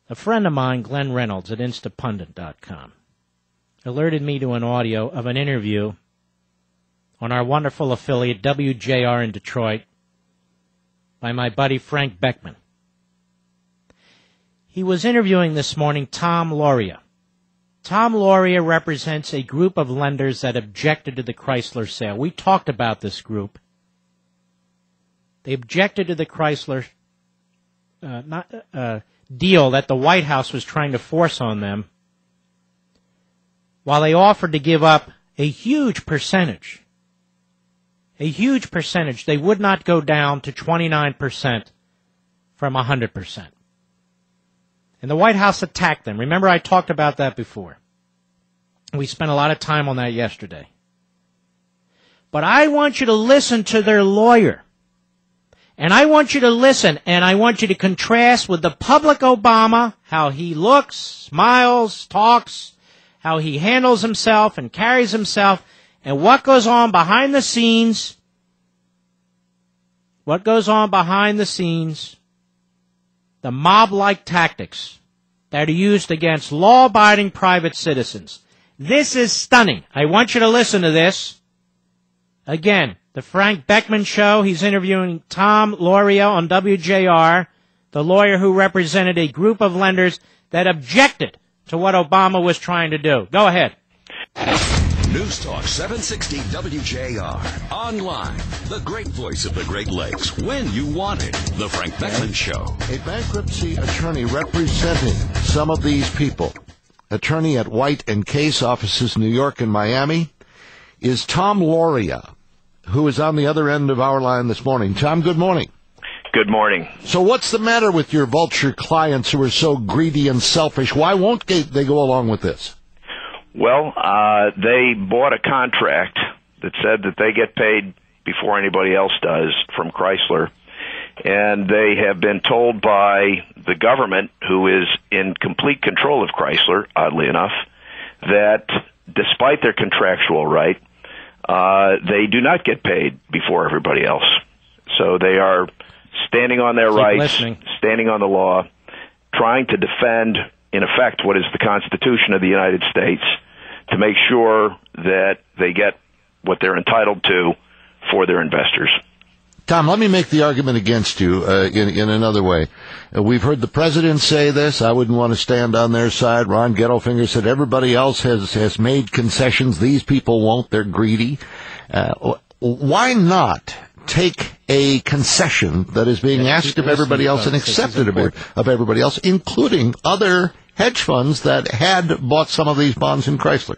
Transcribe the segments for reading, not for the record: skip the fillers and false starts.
A friend of mine, Glenn Reynolds at Instapundit.com, alerted me to an audio of an interview on our wonderful affiliate WJR in Detroit by my buddy Frank Beckmann. He was interviewing this morning Tom Lauria. Tom Lauria represents a group of lenders that objected to the Chrysler sale. We talked about this group. They objected to the Chrysler deal that the White House was trying to force on them, while they offered to give up a huge percentage. A huge percentage. They would not go down to 29% from 100%. And the White House attacked them. Remember, I talked about that before. We spent a lot of time on that yesterday. But I want you to listen to their lawyer. And I want you to listen, and I want you to contrast with the public Obama, how he looks, smiles, talks, how he handles himself and carries himself, and what goes on behind the scenes. What goes on behind the scenes, the mob-like tactics that are used against law-abiding private citizens. This is stunning. I want you to listen to this. Again, the Frank Beckmann Show. He's interviewing Tom Lauria on WJR, the lawyer who represented a group of lenders that objected to what Obama was trying to do. Go ahead. News Talk 760 WJR. Online. The great voice of the Great Lakes. When you want it. The Frank Beckmann Show. A bankruptcy attorney representing some of these people, attorney at White and Case offices, New York and Miami, is Tom Lauria, who is on the other end of our line this morning. Tom, good morning. Good morning. So what's the matter with your vulture clients who are so greedy and selfish? Why won't they go along with this? Well, they bought a contract that said that they get paid before anybody else does from Chrysler, and they have been told by the government, who is in complete control of Chrysler, oddly enough, that despite their contractual right, they do not get paid before everybody else. So they are standing on their rights, standing on the law, trying to defend, in effect, what is the Constitution of the United States, to make sure that they get what they're entitled to for their investors. Tom, let me make the argument against you in another way. We've heard the president say this. I wouldn't want to stand on their side. Ron Gettelfinger said everybody else has made concessions. These people won't. They're greedy. Why not take a concession that is being asked of everybody else and accepted of everybody else, including other hedge funds that had bought some of these bonds in Chrysler?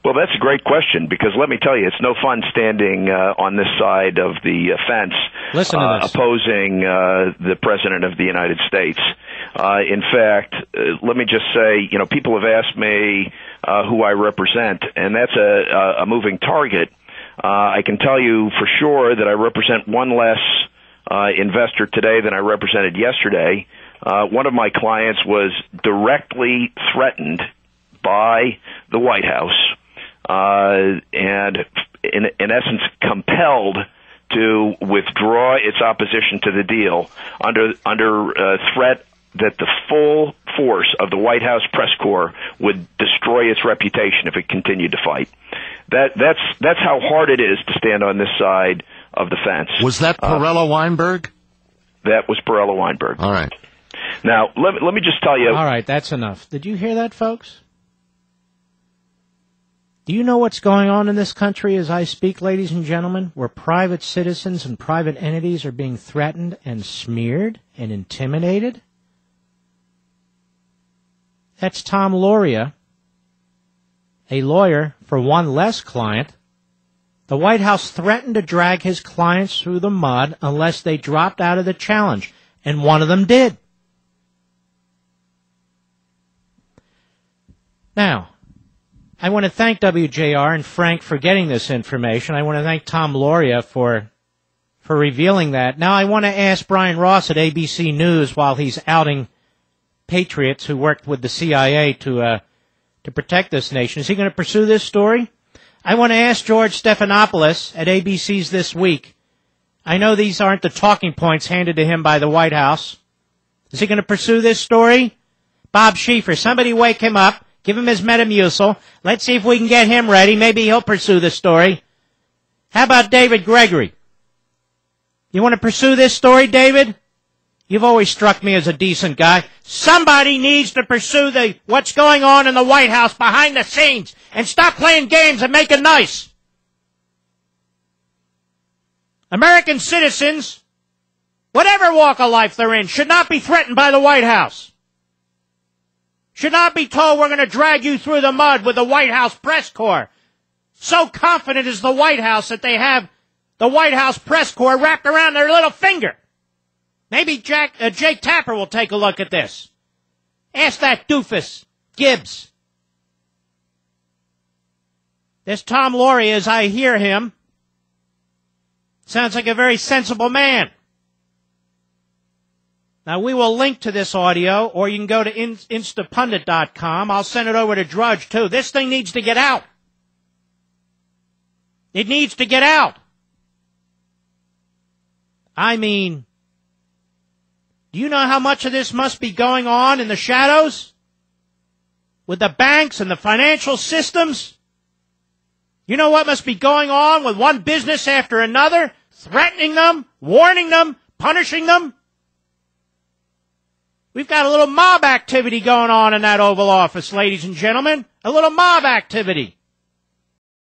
Well, that's a great question, because let me tell you, it's no fun standing on this side of the fence opposing the President of the United States. In fact, let me just say, people have asked me who I represent, and that's a moving target. I can tell you for sure that I represent one less investor today than I represented yesterday. One of my clients was directly threatened by the White House, and in essence compelled to withdraw its opposition to the deal under threat that the full force of the White House press corps would destroy its reputation if it continued to fight. That's how hard it is to stand on this side of the fence. Was that Perella Weinberg? That was Perella Weinberg. All right. Now, let me just tell you. All right, that's enough. Did you hear that, folks? Do you know what's going on in this country as I speak, ladies and gentlemen, where private citizens and private entities are being threatened and smeared and intimidated? That's Tom Lauria, a lawyer for one less client. The White House threatened to drag his clients through the mud unless they dropped out of the challenge, and one of them did. Now, I want to thank WJR and Frank for getting this information. I want to thank Tom Lauria for revealing that. Now I want to ask Brian Ross at ABC News, while he's outing patriots who worked with the CIA to protect this nation, is he going to pursue this story? I want to ask George Stephanopoulos at ABC's This Week. I know these aren't the talking points handed to him by the White House. Is he going to pursue this story? Bob Schieffer. Somebody wake him up. Give him his Metamucil. Let's see if we can get him ready. Maybe he'll pursue the story. How about David Gregory? You want to pursue this story, David? You've always struck me as a decent guy. Somebody needs to pursue what's going on in the White House behind the scenes and stop playing games and make it nice. American citizens, whatever walk of life they're in, should not be threatened by the White House. Should not be told we're going to drag you through the mud with the White House press corps. So confident is the White House that they have the White House press corps wrapped around their little finger. Maybe Jake Tapper will take a look at this. Ask that doofus, Gibbs. This Tom Lauria, as I hear him, sounds like a very sensible man. Now, we will link to this audio, or you can go to instapundit.com. I'll send it over to Drudge, too. This thing needs to get out. It needs to get out. I mean, do you know how much of this must be going on in the shadows? With the banks and the financial systems? You know what must be going on with one business after another? Threatening them, warning them, punishing them? We've got a little mob activity going on in that Oval Office, ladies and gentlemen. A little mob activity.